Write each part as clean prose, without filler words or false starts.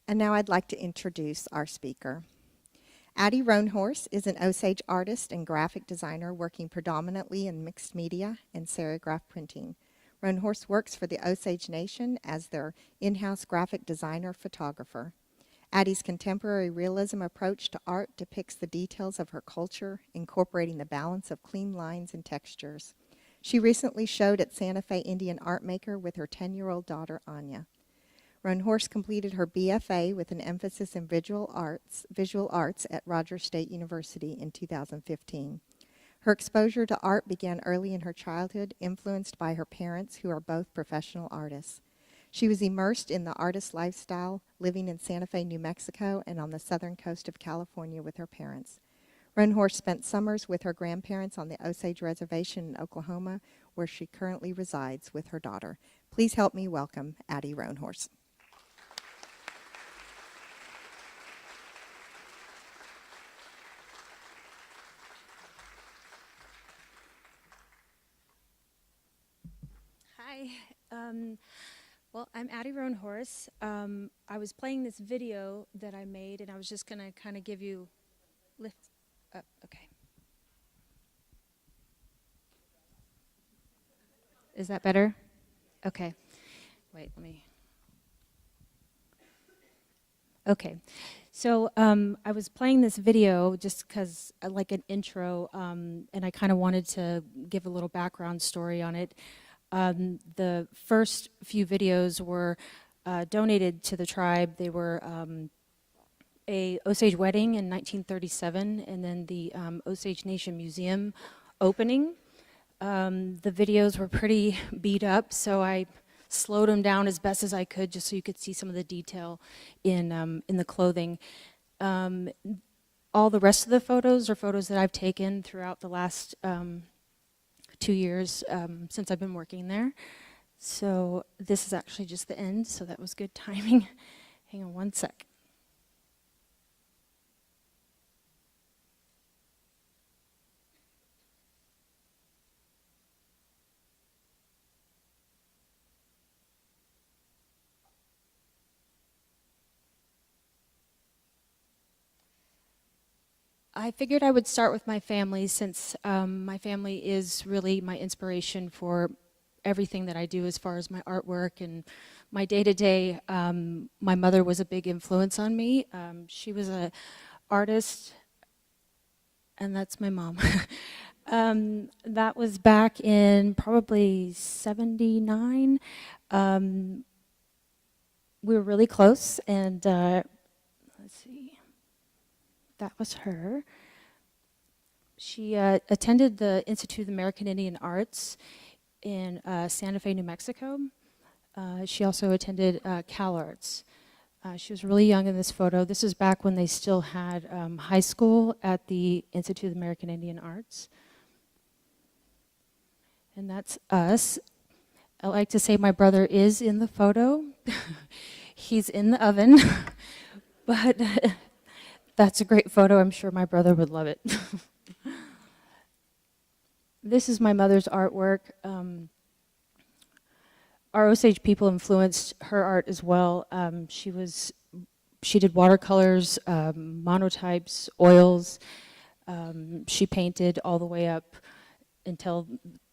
And now I'd like to introduce our speaker. Addie Roanhorse is an Osage artist and graphic designer working predominantly in mixed media and serigraph printing. Roanhorse works for the Osage Nation as their in-house graphic designer photographer. Addie's contemporary realism approach to art depicts the details of her culture, incorporating the balance of clean lines and textures. She recently showed at Santa Fe Indian Art Maker with her 10-year-old daughter, Anya. Roanhorse completed her BFA with an emphasis in visual arts at Rogers State University in 2015. Her exposure to art began early in her childhood, influenced by her parents, who are both professional artists. She was immersed in the artist lifestyle, living in Santa Fe, New Mexico, and on the southern coast of California with her parents. Roanhorse spent summers with her grandparents on the Osage Reservation in Oklahoma, where she currently resides with her daughter. Please help me welcome Addie Roanhorse. Hi. Well, I'm Addie Roanhorse. I was playing this video that I made, and I was just going to kind of give you lift up. Okay. Is that better? Okay. Wait, let me. Okay. So I was playing this video just because I like an intro, and I kind of wanted to give a little background story on it. The first few videos were donated to the tribe. They were a Osage wedding in 1937, and then the Osage Nation Museum opening. The videos were pretty beat up, so I slowed them down as best as I could, just so you could see some of the detail in the clothing. All the rest of the photos are photos that I've taken throughout the last 2 years since I've been working there. So this is actually just the end, so that was good timing. Hang on one sec. I figured I would start with my family, since my family is really my inspiration for everything that I do as far as my artwork and my day-to-day. My mother was a big influence on me. She was an artist, and that's my mom. That was back in probably '79. We were really close, and let's see. That was her. She attended the Institute of American Indian Arts in Santa Fe, New Mexico. She also attended Cal Arts. She was really young in this photo. This is back when they still had high school at the Institute of American Indian Arts. And that's us. I like to say my brother is in the photo. He's in the oven, but that's a great photo. I'm sure my brother would love it. This is my mother's artwork. Our Osage people influenced her art as well. She did watercolors, monotypes, oils. She painted all the way up until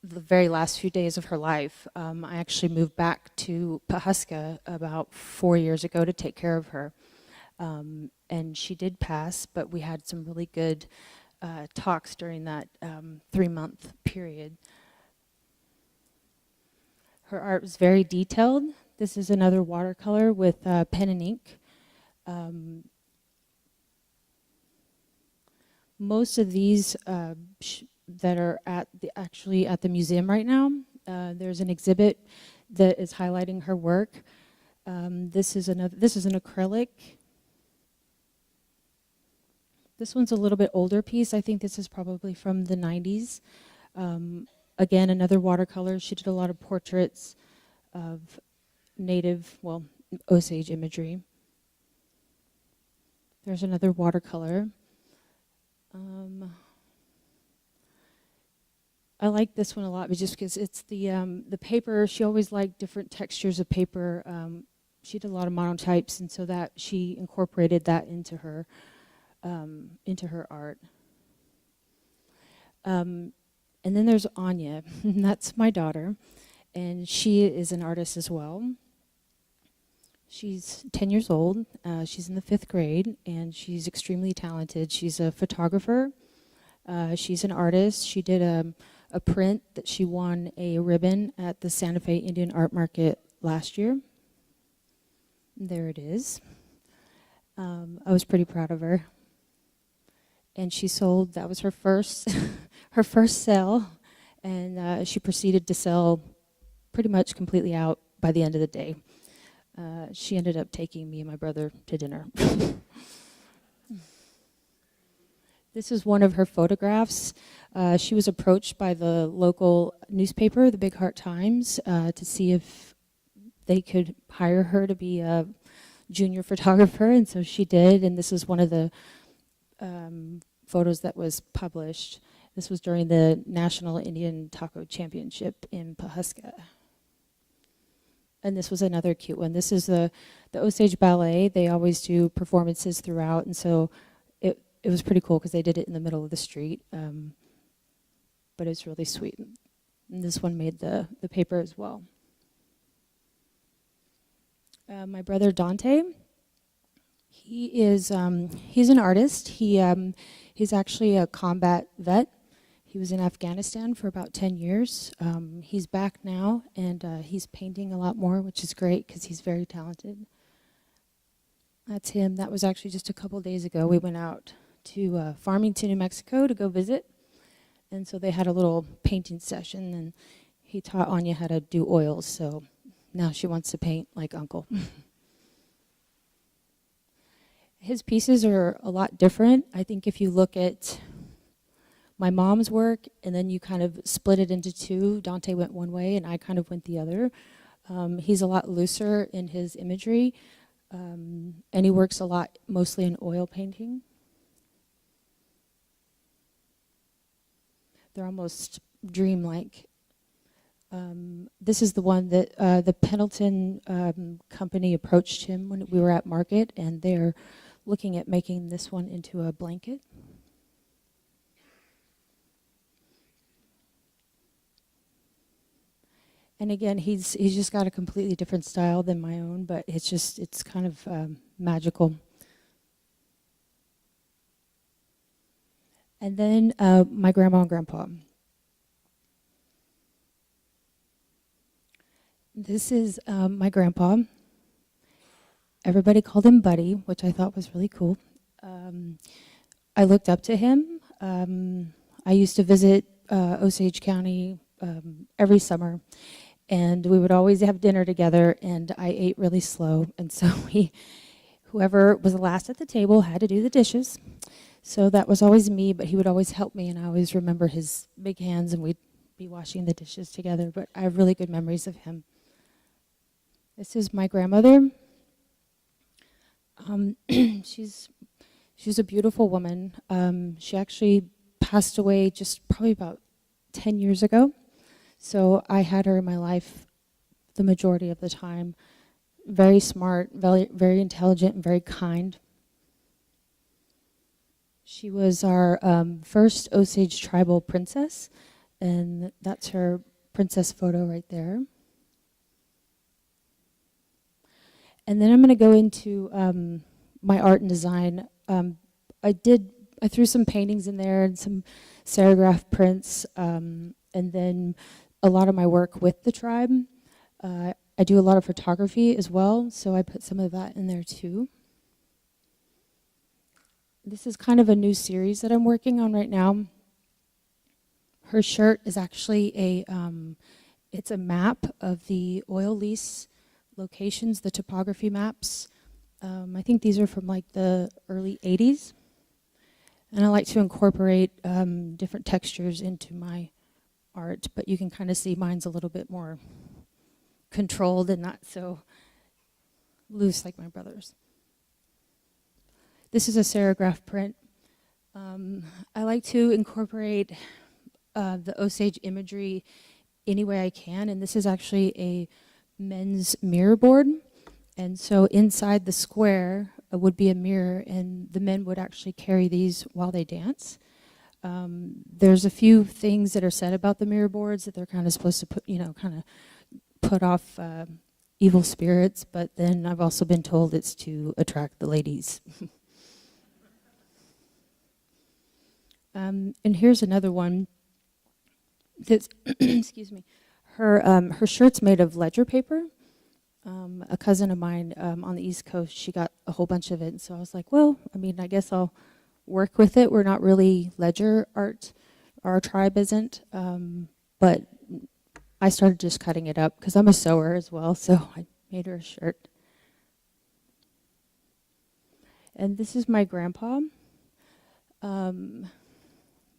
the very last few days of her life. I actually moved back to Pawhuska about 4 years ago to take care of her. And she did pass, but we had some really good talks during that 3-month period. Her art was very detailed. This is another watercolor with pen and ink. Most of these that are actually at the museum right now, there's an exhibit that is highlighting her work. This is an acrylic. This one's a little bit older piece. I think this is probably from the 90s. Again, another watercolor. She did a lot of portraits of native, well, Osage imagery. There's another watercolor. I like this one a lot, but just because it's the paper. She always liked different textures of paper. she did a lot of monotypes, and so that she incorporated that into her art. And then there's Anya, that's my daughter, and she is an artist as well. She's 10 years old, she's in the 5th grade, and she's extremely talented. She's a photographer, she's an artist. She did a print that she won a ribbon at the Santa Fe Indian Art Market last year. There it is. I was pretty proud of her. And she sold, that was her first, her first sale, and she proceeded to sell pretty much completely out by the end of the day. She ended up taking me and my brother to dinner. This is one of her photographs. She was approached by the local newspaper, the Big Heart Times, to see if they could hire her to be a junior photographer, and so she did, and this is one of the photos that was published. This was during the National Indian Taco Championship in Pawhuska. And this was another cute one. This is the Osage Ballet. They always do performances throughout, and so it was pretty cool because they did it in the middle of the street. But it's really sweet. And this one made the paper as well. My brother Dante, he's an artist. He's actually a combat vet. He was in Afghanistan for about 10 years. He's back now, and he's painting a lot more, which is great because he's very talented. That's him. That was actually just a couple days ago. We went out to Farmington, New Mexico to go visit. And so they had a little painting session, and he taught Anya how to do oils, so now she wants to paint like Uncle. His pieces are a lot different. I think if you look at my mom's work and then you kind of split it into two, Dante went one way and I kind of went the other. He's a lot looser in his imagery, and he works a lot mostly in oil painting. They're almost dreamlike. This is the one that the Pendleton company approached him when we were at market, and they're looking at making this one into a blanket. And again, he's just got a completely different style than my own, but it's kind of magical. And then my grandma and grandpa. This is my grandpa. Everybody called him Buddy, which I thought was really cool. I looked up to him. I used to visit Osage County every summer, and we would always have dinner together, and I ate really slow, and so whoever was the last at the table had to do the dishes. So that was always me, but he would always help me, and I always remember his big hands, and we'd be washing the dishes together, but I have really good memories of him. This is my grandmother. She's a beautiful woman. She actually passed away just probably about 10 years ago. So I had her in my life the majority of the time. Very smart, very, very intelligent, and very kind. She was our first Osage tribal princess, and that's her princess photo right there. And then I'm going to go into my art and design. I threw some paintings in there and some serigraph prints, and then a lot of my work with the tribe. I do a lot of photography as well, so I put some of that in there too. This is kind of a new series that I'm working on right now. Her shirt is actually it's a map of the oil lease locations, the topography maps. I think these are from like the early 80s. And I like to incorporate different textures into my art, but you can kind of see mine's a little bit more controlled and not so loose like my brother's. This is a serigraph print. I like to incorporate the Osage imagery any way I can, and this is actually a men's mirror board. And so inside the square would be a mirror, and the men would actually carry these while they dance. There's a few things that are said about the mirror boards that they're kind of supposed to put, kind of put off evil spirits, but then I've also been told it's to attract the ladies. And here's another one that's, excuse me, her shirt's made of ledger paper. A cousin of mine on the East Coast, she got a whole bunch of it, and so I was like, well, I guess I'll work with it. We're not really ledger art, our tribe isn't, but I started just cutting it up because I'm a sewer as well, so I made her a shirt. And this is my grandpa.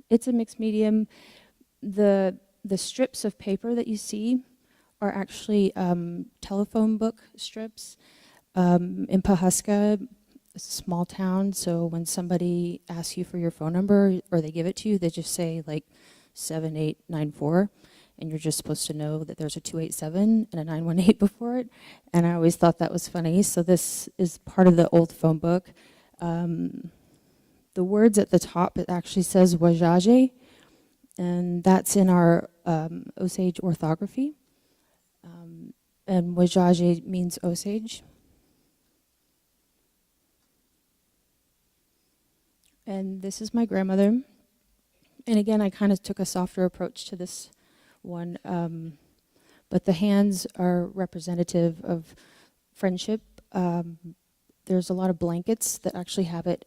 It's a mixed medium. The strips of paper that you see are actually telephone book strips. In Pahuska, a small town, so when somebody asks you for your phone number or they give it to you, they just say like 7894, and you're just supposed to know that there's a 287 and a 918 before it. And I always thought that was funny. So this is part of the old phone book. The words at the top, it actually says Osage, and that's in our Osage orthography. And Osage means Osage. And this is my grandmother. And again, I kind of took a softer approach to this one. But the hands are representative of friendship. There's a lot of blankets that actually have it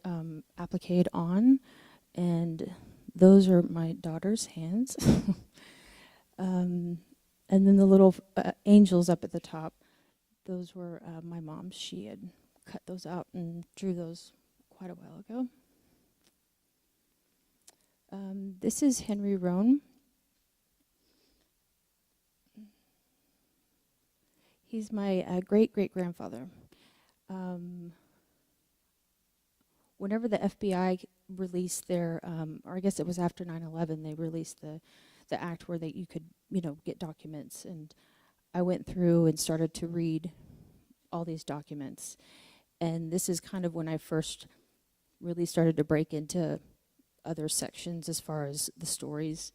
appliqued on. And those are my daughter's hands. And then the little angels up at the top, those were my mom's. She had cut those out and drew those quite a while ago. This is Henry Roan. He's my great-great-grandfather. Whenever the FBI released their, or I guess it was after 9/11, they released the act where you could, get documents. And I went through and started to read all these documents. And this is kind of when I first really started to break into other sections as far as the stories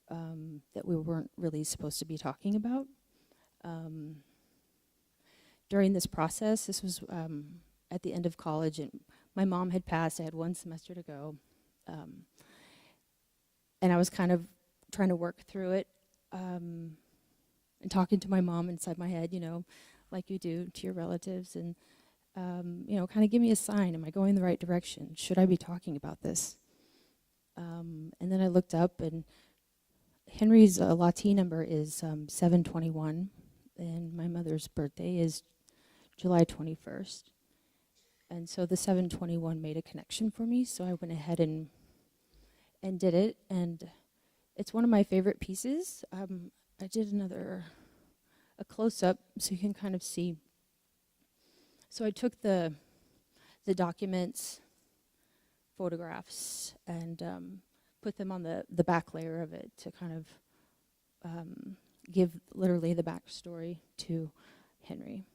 that we weren't really supposed to be talking about. During this process, this was at the end of college, and my mom had passed. I had one semester to go. And I was kind of trying to work through it and talking to my mom inside my head, like you do to your relatives, and kind of give me a sign. Am I going the right direction? Should I be talking about this? And then I looked up, and Henry's Latin number is 721, and my mother's birthday is July 21st. And so the 721 made a connection for me, so I went ahead and did it, and it's one of my favorite pieces. I did a close-up so you can kind of see. So I took the documents, photographs, and put them on the back layer of it to kind of give literally the backstory to Henry.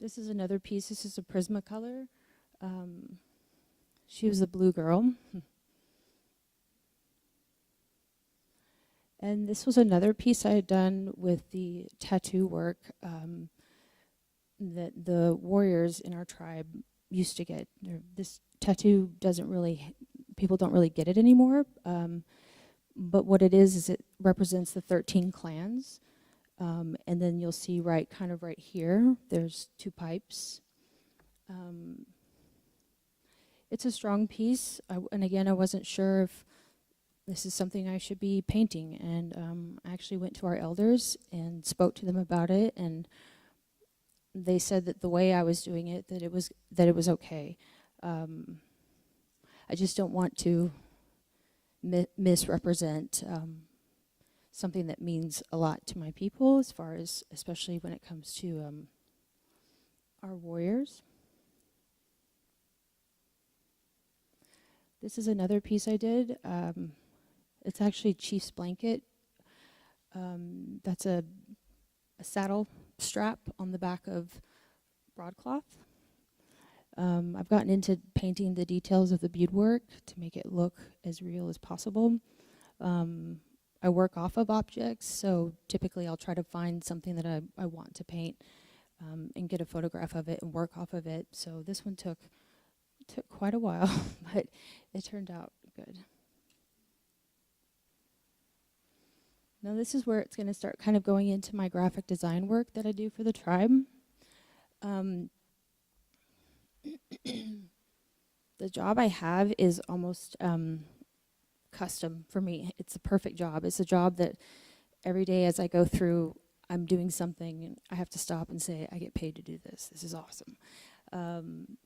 This is another piece. This is a Prismacolor. She was a blue girl. And this was another piece I had done with the tattoo work that the warriors in our tribe used to get. This tattoo people don't really get it anymore. But what it is it represents the 13 clans. And then you'll see right here, there's 2 pipes. It's a strong piece, and again, I wasn't sure if this is something I should be painting, and I actually went to our elders and spoke to them about it, and they said that the way I was doing it, that it was okay. I just don't want to misrepresent something that means a lot to my people, as far as, especially when it comes to our warriors. This is another piece I did. It's actually Chief's blanket. That's a saddle strap on the back of broadcloth. I've gotten into painting the details of the beadwork to make it look as real as possible. I work off of objects, so typically I'll try to find something that I want to paint and get a photograph of it and work off of it. So this one took quite a while, but it turned out good. Now this is where it's going to start kind of going into my graphic design work that I do for the tribe. The job I have is almost custom for me. It's a perfect job. It's a job that every day as I go through, I'm doing something and I have to stop and say, I get paid to do this. This is awesome.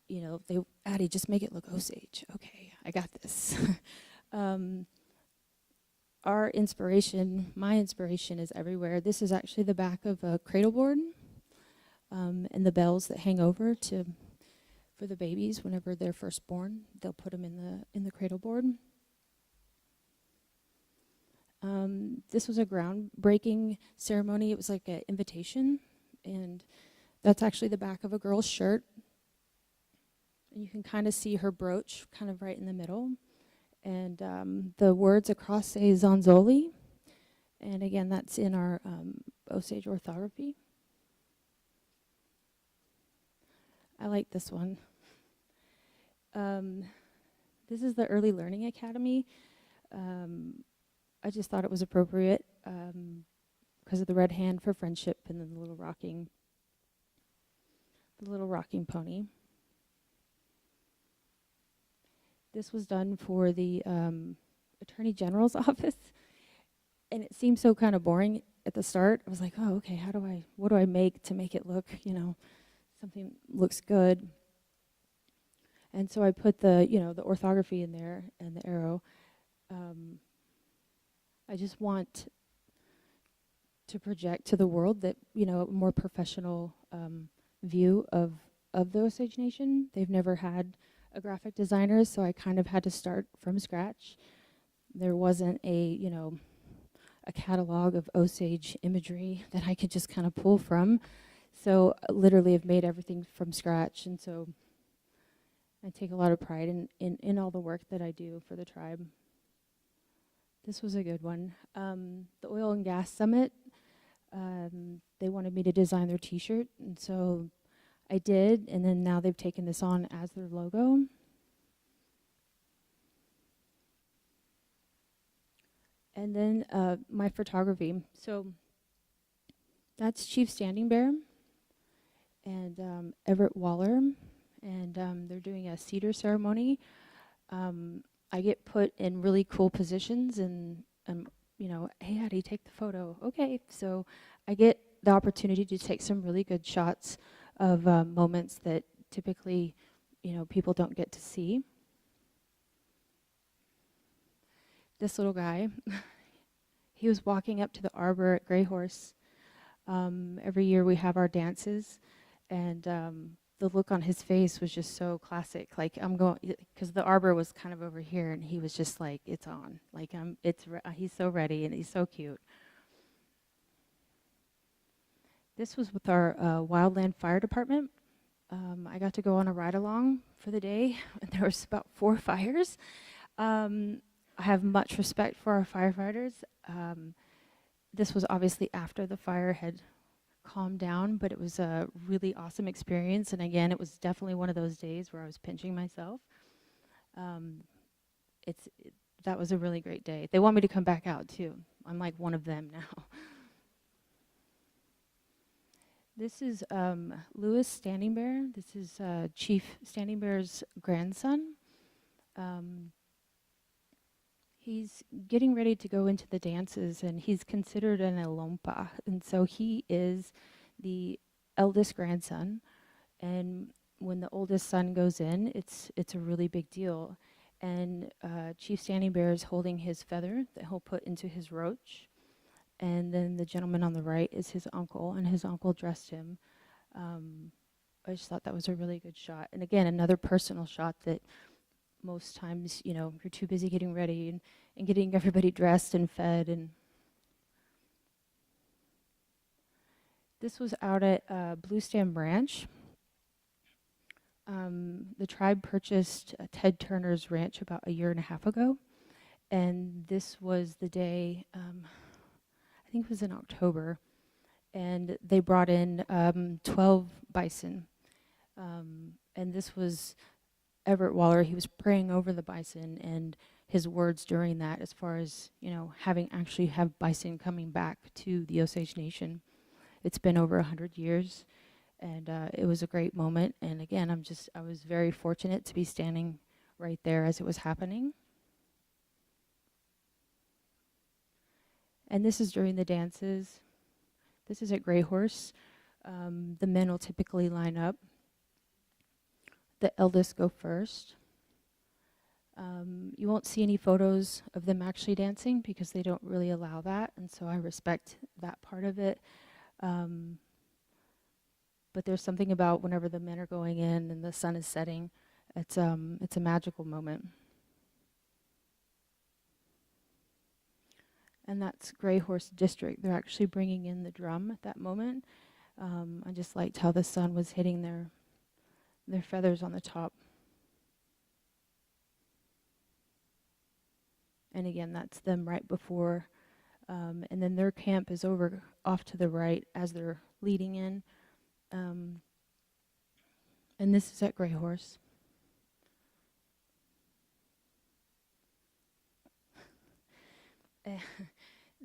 You know, Addie, just make it look Osage. Okay, I got this. Our inspiration, my inspiration is everywhere. This is actually the back of a cradle board and the bells that hang over for the babies whenever they're first born. They'll put them in the cradle board. This was a groundbreaking ceremony. It was like an invitation, and that's actually the back of a girl's shirt. And you can kind of see her brooch kind of right in the middle. And the words across say Zanzoli. And again, that's in our Osage orthography. I like this one. This is the Early Learning Academy. I just thought it was appropriate because of the red hand for friendship and then the little rocking pony. This was done for the Attorney General's office, and it seemed so kind of boring at the start. I was like, oh, okay, what do I make to make it look, you know, something looks good? And so I put the orthography in there and the arrow. I just want to project to the world that, you know, a more professional view of the Osage Nation. They've never had a graphic designer, so I kind of had to start from scratch. There wasn't a catalog of Osage imagery that I could just kind of pull from. So literally I've made everything from scratch, and so I take a lot of pride in all the work that I do for the tribe. This was a good one. The Oil and Gas Summit, they wanted me to design their t-shirt, and so I did, and then now they've taken this on as their logo. And then my photography. So that's Chief Standing Bear and Everett Waller, and they're doing a cedar ceremony. I get put in really cool positions, and you know, hey, Addie, take the photo. Okay, so I get the opportunity to take some really good shots of moments that typically, you know, people don't get to see. This little guy, he was walking up to the arbor at Gray Horse. Every year we have our dances, and the look on his face was just so classic. Like, I'm going, because the arbor was kind of over here, and he was just like, it's on. Like, he's so ready, and he's so cute. This was with our Wildland Fire Department. I got to go on a ride-along for the day, and there was about 4 fires. I have much respect for our firefighters. This was obviously after the fire had calmed down, but it was a really awesome experience. And again, it was definitely one of those days where I was pinching myself. That was a really great day. They want me to come back out too. I'm like one of them now. This is Louis Standing Bear. This is Chief Standing Bear's grandson. He's getting ready to go into the dances, and he's considered an Elompa, and so he is the eldest grandson. And when the oldest son goes in, it's a really big deal. And Chief Standing Bear is holding his feather that he'll put into his roach. And then the gentleman on the right is his uncle, and his uncle dressed him. I just thought that was a really good shot. And again, another personal shot that most times, you know, you're too busy getting ready and getting everybody dressed and fed. And This was out at Blue Stem Ranch. The tribe purchased Ted Turner's ranch about a year and a half ago, and this was the day, I think it was in October, and they brought in 12 bison. And this was Everett Waller. He was praying over the bison, and his words during that, as far as, actually have bison coming back to the Osage Nation. It's been over 100 years, and it was a great moment. And again, I was very fortunate to be standing right there as it was happening. And this is during the dances. This is at Gray Horse. The men will typically line up. The eldest go first. You won't see any photos of them actually dancing because they don't really allow that, and so I respect that part of it. But there's something about whenever the men are going in and the sun is setting, it's a magical moment. And that's Gray Horse District. They're actually bringing in the drum at that moment. I just liked how the sun was hitting their feathers on the top. And again, that's them right before. And then their camp is over off to the right as they're leading in. And this is at Gray Horse.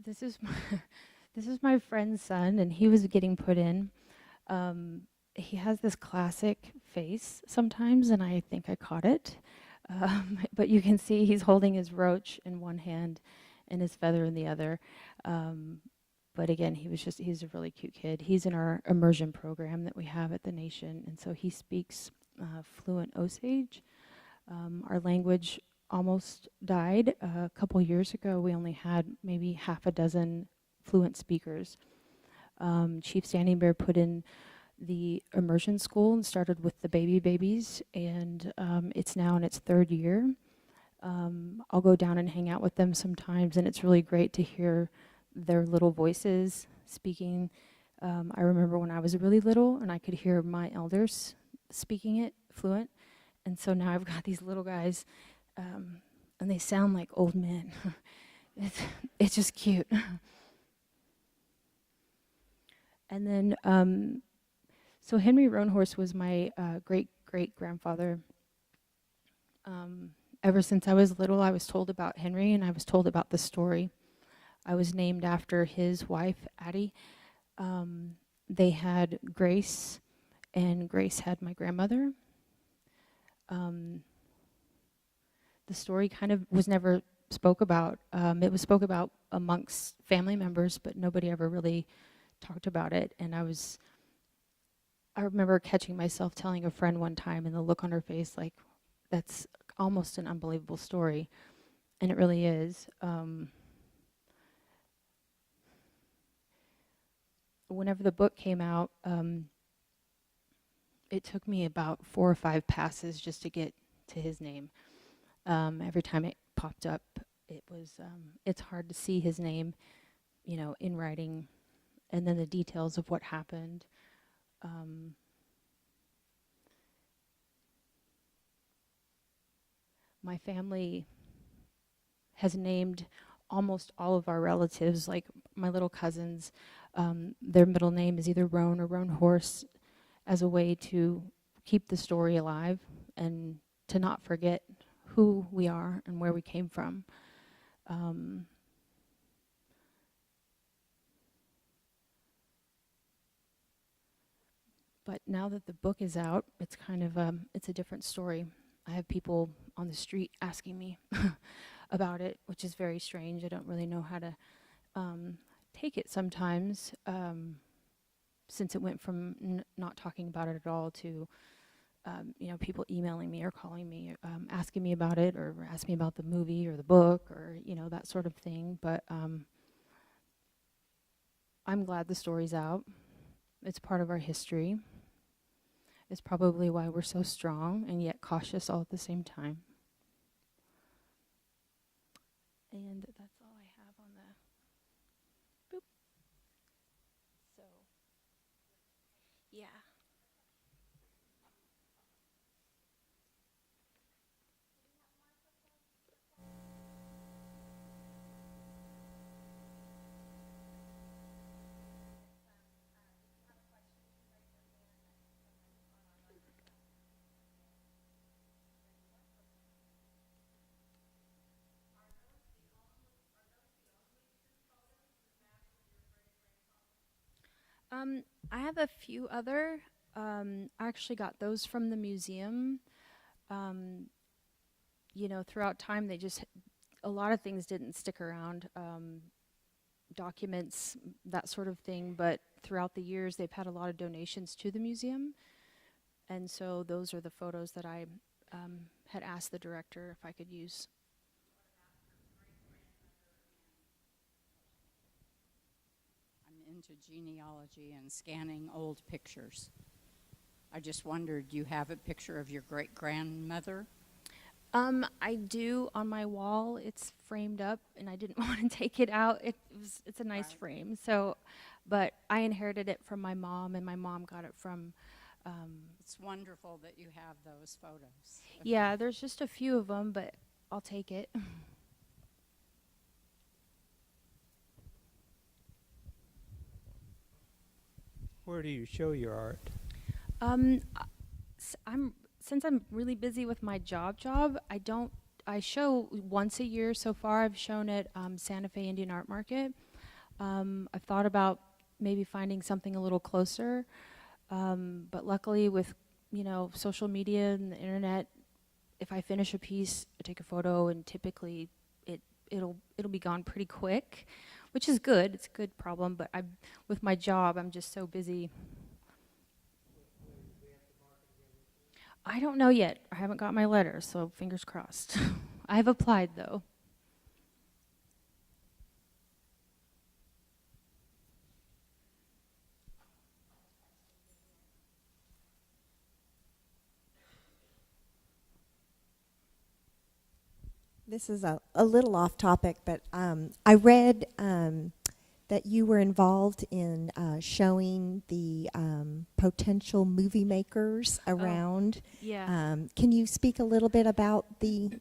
This is my friend's son, and he was getting put in. He has this classic face sometimes, and I think I caught it. But you can see he's holding his roach in one hand and his feather in the other. But again, he's a really cute kid. He's in our immersion program that we have at the Nation, and so he speaks fluent Osage. Our language almost died. A couple years ago, we only had maybe half a dozen fluent speakers. Chief Standing Bear put in the immersion school and started with the babies, and it's now in its third year. I'll go down and hang out with them sometimes, and it's really great to hear their little voices speaking. I remember when I was really little and I could hear my elders speaking it fluent, and so now I've got these little guys, and they sound like old men. It's just cute. And then, so Henry Roanhorse was my great-great-grandfather. Ever since I was little, I was told about Henry, and I was told about the story. I was named after his wife, Addie. They had Grace, and Grace had my grandmother. The story kind of was never spoke about. It was spoke about amongst family members, but nobody ever really talked about it. And I remember catching myself telling a friend one time, and the look on her face, like, that's almost an unbelievable story. And it really is. Whenever the book came out, it took me about 4 or 5 passes just to get to his name. Every time it popped up, it's hard to see his name, in writing, and then the details of what happened. My family has named almost all of our relatives, like my little cousins. Their middle name is either Roan or Roanhorse, as a way to keep the story alive and to not forget who we are and where we came from. But now that the book is out, it's kind of it's a different story. I have people on the street asking me about it, which is very strange. I don't really know how to take it sometimes, since it went from not talking about it at all to people emailing me or calling me, asking me about it, or asking me about the movie or the book, or that sort of thing. But I'm glad the story's out. It's part of our history. It's probably why we're so strong and yet cautious all at the same time. And that's all I have on the boop. So I have a few other. I actually got those from the museum. Um, throughout time, a lot of things didn't stick around, documents, that sort of thing, but throughout the years, they've had a lot of donations to the museum. And so those are the photos that I had asked the director if I could use. I'm into genealogy and scanning old pictures. I just wondered, do you have a picture of your great-grandmother? I do on my wall. It's framed up, and I didn't want to take it out. It's a nice frame. So, but I inherited it from my mom, and my mom got it from. It's wonderful that you have those photos. Yeah, there's just a few of them, but I'll take it. Where do you show your art? Since I'm really busy with my job, I show once a year so far. I've shown at Santa Fe Indian Art Market. I've thought about maybe finding something a little closer, but luckily with social media and the internet, if I finish a piece, I take a photo, and typically it'll be gone pretty quick, which is good. It's a good problem, but with my job, I'm just so busy. I don't know yet. I haven't got my letter, so fingers crossed. I've applied, though. This is a little off topic, but I read that you were involved in showing the potential movie makers around. Yeah. Can you speak a little bit about the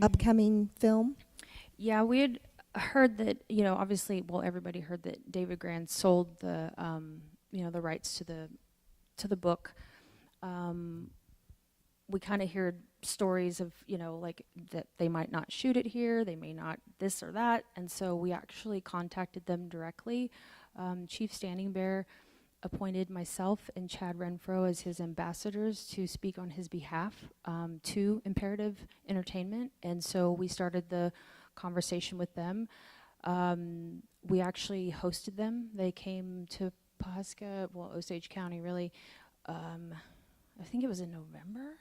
upcoming film? Yeah, we had heard that, obviously, well, everybody heard that David Grann sold the rights to the book. We kind of heard stories of, like that they might not shoot it here, they may not this or that, and so we actually contacted them directly. Chief Standing Bear appointed myself and Chad Renfro as his ambassadors to speak on his behalf to Imperative Entertainment, and so we started the conversation with them. We actually hosted them. They came to Pawhuska, Osage County, really. I think it was in November.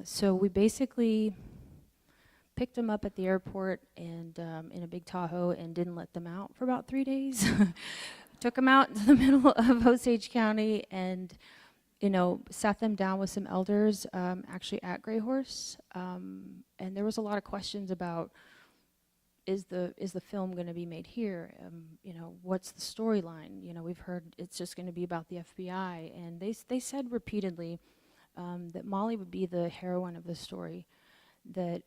So we basically picked them up at the airport and in a big Tahoe and didn't let them out for about 3 days. Took them out into the middle of Osage County and, sat them down with some elders, actually at Gray Horse. And there was a lot of questions about, is the film going to be made here? What's the storyline? We've heard it's just going to be about the FBI. And they said repeatedly, that Molly would be the heroine of the story, that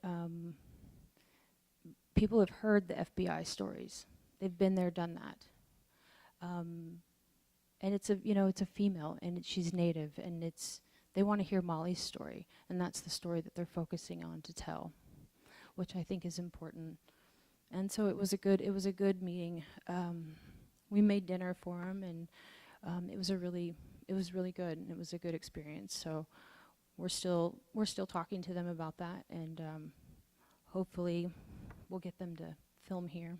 people have heard the FBI stories. They've been there, done that. And it's a female, and she's Native, and they want to hear Molly's story, and that's the story that they're focusing on to tell, which I think is important. And so it was a good meeting. We made dinner for them, and it was really good, and it was a good experience. So we're still talking to them about that, and hopefully we'll get them to film here.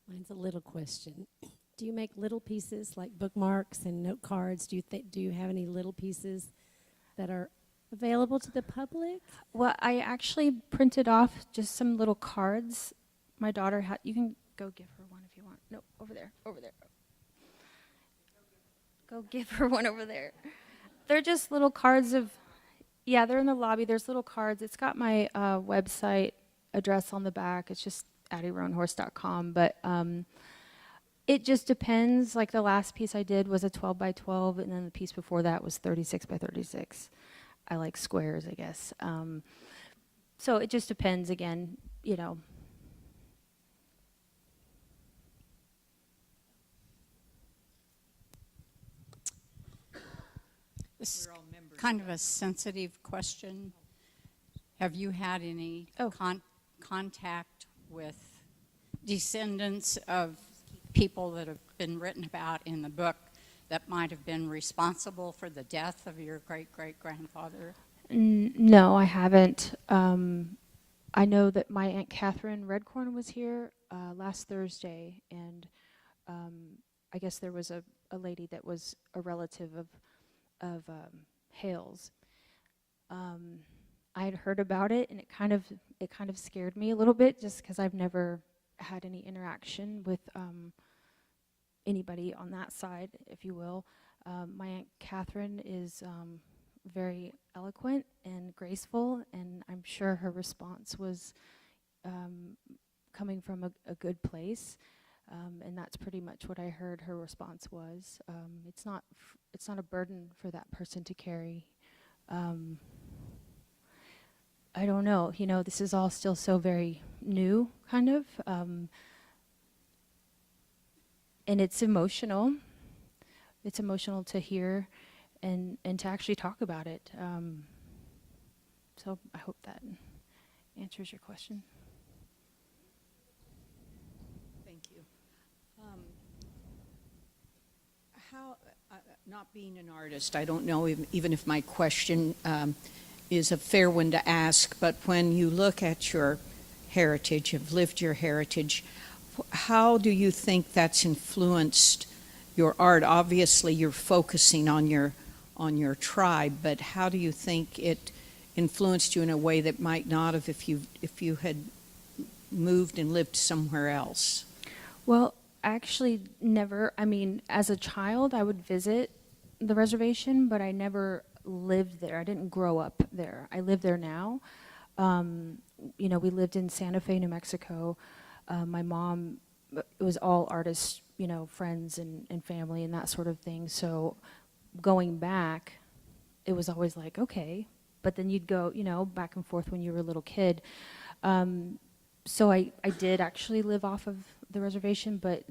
Mine's a little question. Do you make little pieces like bookmarks and note cards? Do you have any little pieces that are available to the public? Well, I actually printed off just some little cards. My daughter had. You can go give her one if you want. No, over there. Go give her one over there. They're just little cards of. Yeah, they're in the lobby. There's little cards. It's got my website address on the back. It's just addieroanhorse.com. But it just depends. Like the last piece I did was a 12 by 12, and then the piece before that was 36 by 36. I like squares, I guess. So it just depends again, This is We're all members kind of of a sensitive question. Have you had any Oh. contact with descendants of people that have been written about in the book that might have been responsible for the death of your great-great-grandfather? No, I haven't. I know that my Aunt Catherine Redcorn was here last Thursday, and I guess there was a lady that was a relative of Hale's. I had heard about it, and it kind of scared me a little bit, just because I've never had any interaction with anybody on that side, if you will. My Aunt Catherine is very eloquent and graceful, and I'm sure her response was coming from a good place, and that's pretty much what I heard her response was. It's not a burden for that person to carry. I don't know. This is all still so very new, kind of, and it's emotional. It's emotional to hear and to actually talk about it. So I hope that answers your question. Thank you. Not being an artist, I don't know even if my question is a fair one to ask, but when you look at your heritage, have lived your heritage, how do you think that's influenced your art? Obviously, you're focusing on your tribe, but how do you think it influenced you in a way that might not have if you had moved and lived somewhere else? Well, actually, never. I mean, as a child, I would visit the reservation, but I never lived there. I didn't grow up there. I live there now. We lived in Santa Fe, New Mexico. My mom, it was all artists, friends and family and that sort of thing. So going back, it was always like, okay. But then you'd go, back and forth when you were a little kid. So I did actually live off of the reservation, but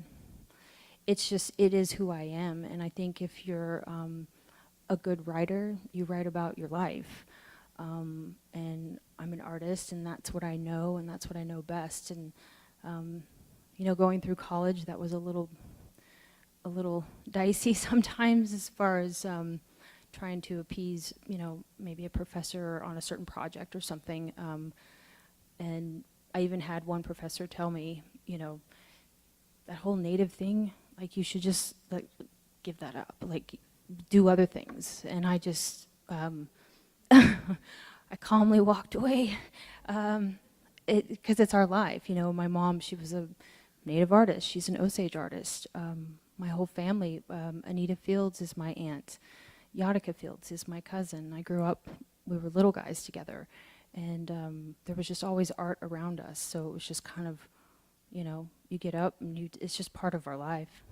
it is who I am. And I think if you're a good writer, you write about your life. And I'm an artist, and that's what I know, and that's what I know best. And going through college, that was a little dicey sometimes, as far as trying to appease, maybe a professor on a certain project or something. And I even had one professor tell me, that whole Native thing, like, you should just give that up, do other things. And I just I calmly walked away, because it's our life. My mom, she was a Native artist. She's an Osage artist. My whole family, Anita Fields is my aunt. Yadika Fields is my cousin. I grew up, we were little guys together. And there was just always art around us. So it was just kind of, you get up and it's just part of our life.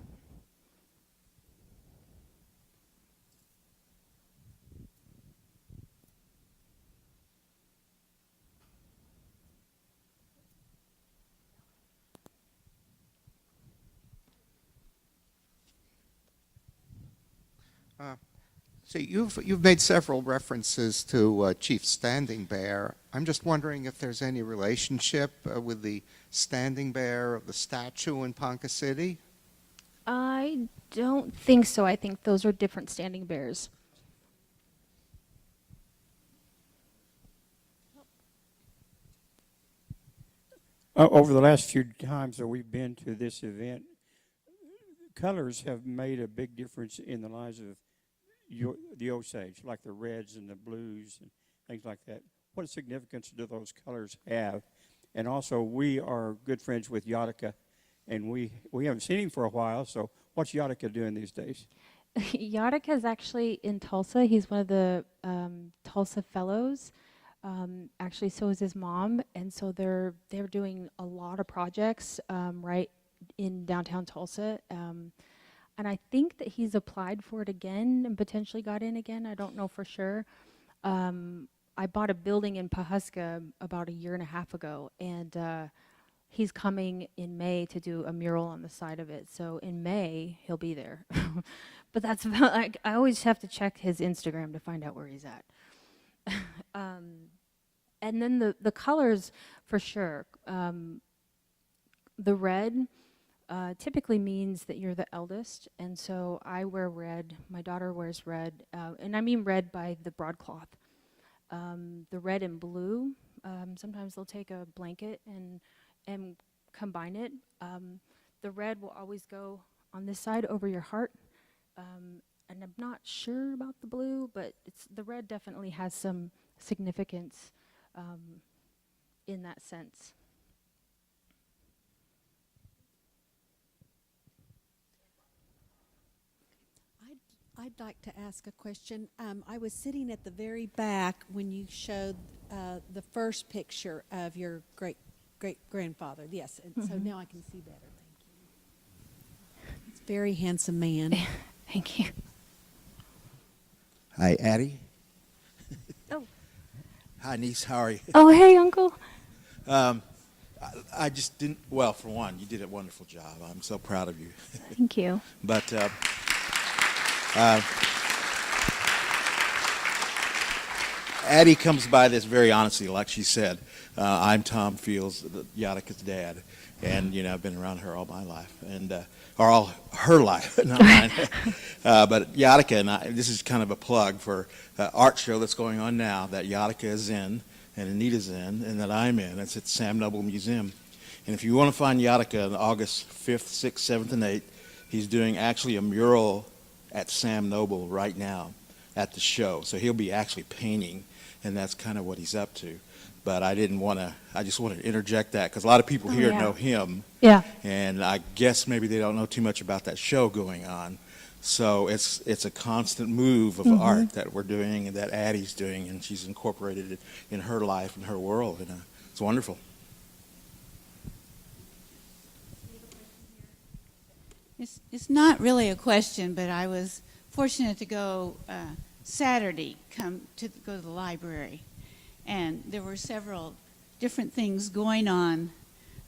So you've made several references to Chief Standing Bear. I'm just wondering if there's any relationship with the Standing Bear of the statue in Ponca City? I don't think so. I think those are different standing bears. Over the last few times that we've been to this event, colors have made a big difference in the lives of the Osage, like the reds and the blues and things like that. What significance do those colors have? And also, we are good friends with Yadika, and we haven't seen him for a while, so what's Yadika doing these days? Yadika is actually in Tulsa. He's one of the Tulsa Fellows. Actually, so is his mom, and so they're doing a lot of projects right in downtown Tulsa. And I think that he's applied for it again and potentially got in again. I don't know for sure. I bought a building in Pawhuska about a year and a half ago, and he's coming in May to do a mural on the side of it. So in May, he'll be there. But that's about, like, I always have to check his Instagram to find out where he's at. And then the colors, for sure. The red typically means that you're the eldest, and so I wear red. My daughter wears red, and I mean red by the broadcloth. The red and blue, sometimes they'll take a blanket and combine it. The red will always go on this side over your heart, and I'm not sure about the blue, but the red definitely has some significance in that sense. I'd like to ask a question. I was sitting at the very back when you showed the first picture of your great-grandfather. Yes, and so now I can see better. Thank you. He's a very handsome man. Thank you. Hi, Addie. Oh. Hi, niece. How are you? Oh, hey, Uncle. I just didn't. Well, for one, you did a wonderful job. I'm so proud of you. Thank you. But Addie comes by this very honestly, like she said. I'm Tom Fields, Yatika's dad, and I've been around her all my life, and or all her life, not mine. But Yatika and I. This is kind of a plug for the art show that's going on now that Yatika is in, and Anita's in, and that I'm in. It's at Sam Noble Museum, and if you want to find Yatika on August 5th, 6th, 7th, and 8th, he's doing actually a mural at Sam Noble right now at the show. So he'll be actually painting, and that's kind of what he's up to. But I just want to interject that because a lot of people here know him. Yeah. And I guess maybe they don't know too much about that show going on. So it's a constant move of art that we're doing and that Addie's doing, and she's incorporated it in her life and her world. And it's wonderful. It's not really a question, but I was fortunate to go Saturday, go to the library, and there were several different things going on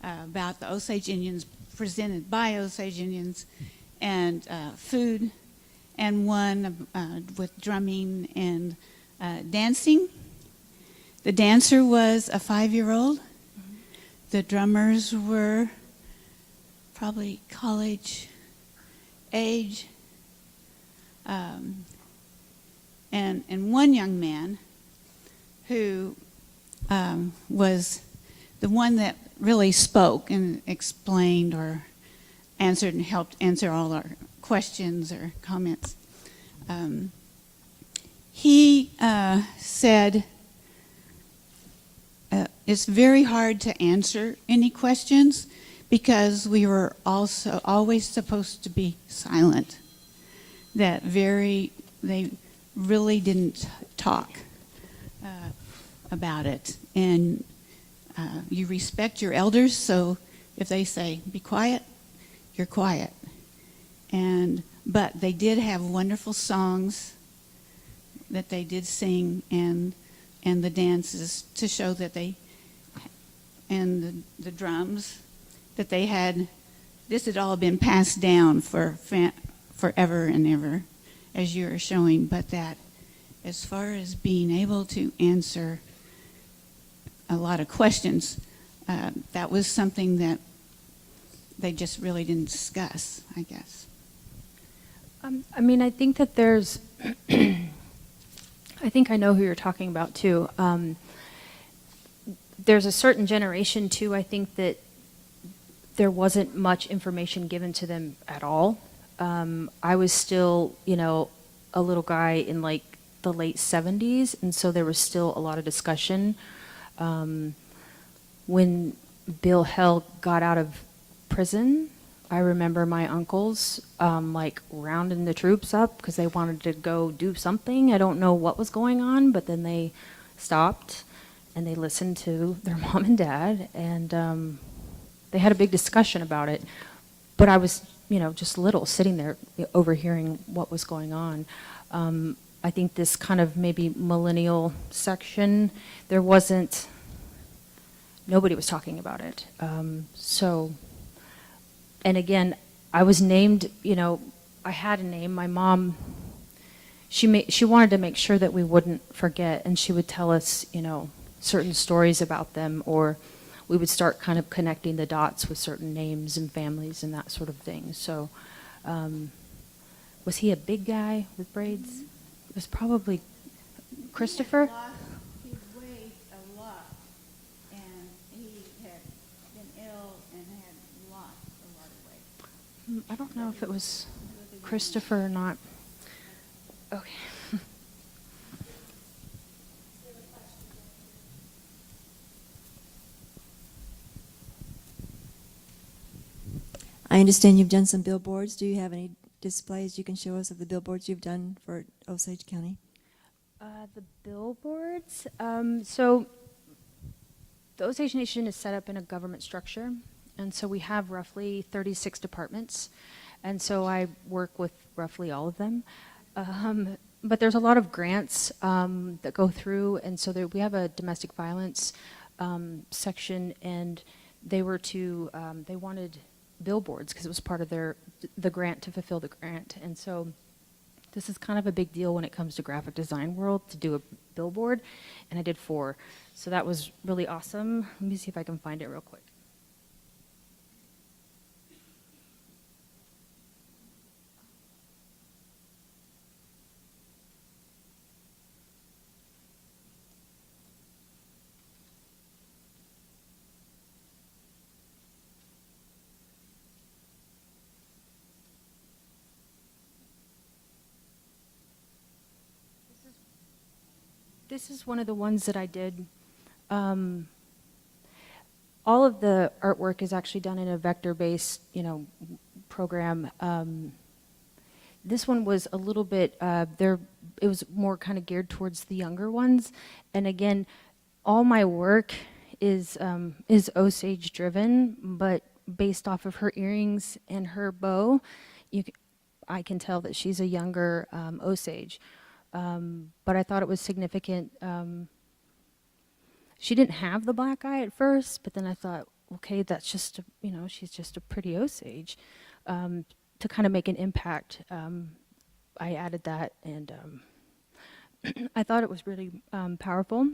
about the Osage Indians, presented by Osage Indians, and food, and one with drumming and dancing. The dancer was a 5-year-old. The drummers were probably college age, and one young man who was the one that really spoke and explained or answered and helped answer all our questions or comments. He said, it's very hard to answer any questions because we were also always supposed to be silent. They really didn't talk about it. And you respect your elders, so if they say, be quiet, you're quiet. But they did have wonderful songs that they did sing and the dances to show that and the drums that they had. This had all been passed down for forever and ever, as you're showing, but that as far as being able to answer a lot of questions, that was something that they just really didn't discuss, I guess. I mean, I think that there's, I think I know who you're talking about too. There's a certain generation too, I think that there wasn't much information given to them at all. I was still, a little guy in like the late 70s, and so there was still a lot of discussion. When Bill Held got out of prison, I remember my uncles rounding the troops up because they wanted to go do something. I don't know what was going on, but then they stopped and they listened to their mom and dad, and they had a big discussion about it. But I was, just little, sitting there overhearing what was going on. I think this kind of maybe millennial section, there wasn't nobody was talking about it. So, and again, I was named, I had a name. My mom, she wanted to make sure that we wouldn't forget, and she would tell us, certain stories about them, or we would start kind of connecting the dots with certain names and families and that sort of thing. So, was he a big guy with braids? It was probably Christopher. He had lost his weight a lot, and he had been ill and had lost a lot of weight. I don't know if it was Christopher or not. Okay. I understand you've done some billboards. Do you have any displays you can show us of the billboards you've done for Osage County? The billboards. So the Osage Nation is set up in a government structure, and so we have roughly 36 departments, and so I work with roughly all of them. But there's a lot of grants that go through, and so we have a domestic violence section, and they wanted billboards because it was part of the grant to fulfill the grant, and so this is kind of a big deal when it comes to graphic design world to do a billboard, and I did 4, so that was really awesome. Let me see if I can find it real quick. This is one of the ones that I did. All of the artwork is actually done in a vector-based, program. This one was a little bit it was more kind of geared towards the younger ones. And again, all my work is Osage driven, but based off of her earrings and her bow, I can tell that she's a younger Osage. But I thought it was significant. She didn't have the black eye at first, but then I thought, okay, that's just, she's just a pretty Osage. To kind of make an impact, I added that, and I thought it was really powerful.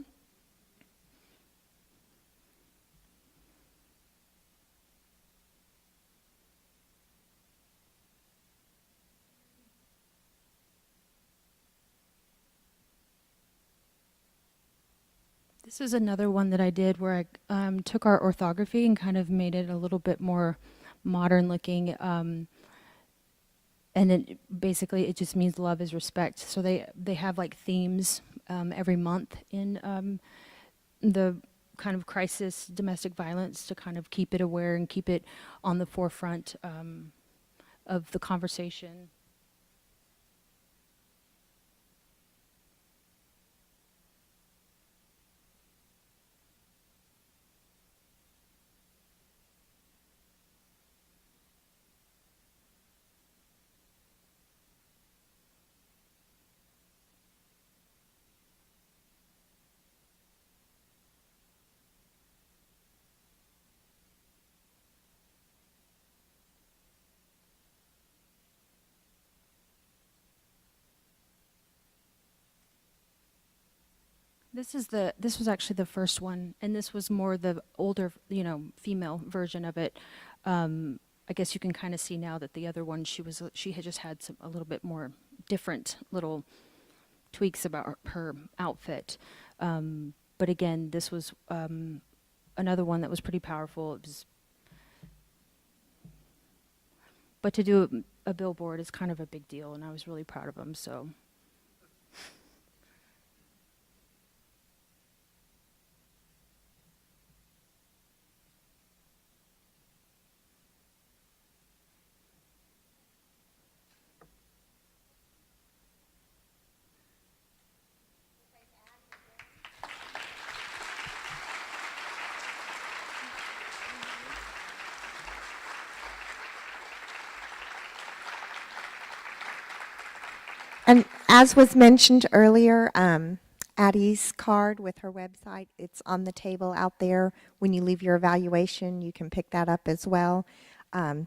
This is another one that I did where I took our orthography and kind of made it a little bit more modern looking. And then basically it just means love is respect. So they have like themes every month in the kind of crisis, domestic violence, to kind of keep it aware and keep it on the forefront of the conversation. This was actually the first one, and this was more the older, female version of it. I guess you can kind of see now that the other one, she had just had a little bit more different little tweaks about her outfit. But again, this was another one that was pretty powerful. But to do a billboard is kind of a big deal, and I was really proud of them. So. And as was mentioned earlier, Addie's card with her website. It's on the table out there. When you leave your evaluation, you can pick that up as well.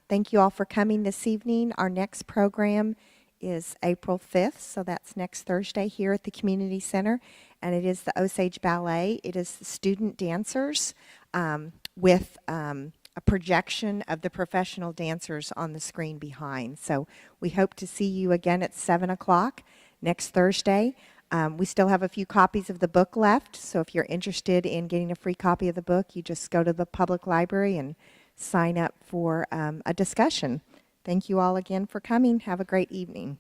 Thank you all for coming this evening. Our next program is April 5th, so that's next Thursday here at the Community Center, and it is the Osage Ballet. It is the student dancers with a projection of the professional dancers on the screen behind. So we hope to see you again at 7 o'clock next Thursday. We still have a few copies of the book left, so if you're interested in getting a free copy of the book, you just go to the public library and sign up for a discussion. Thank you all again for coming. Have a great evening.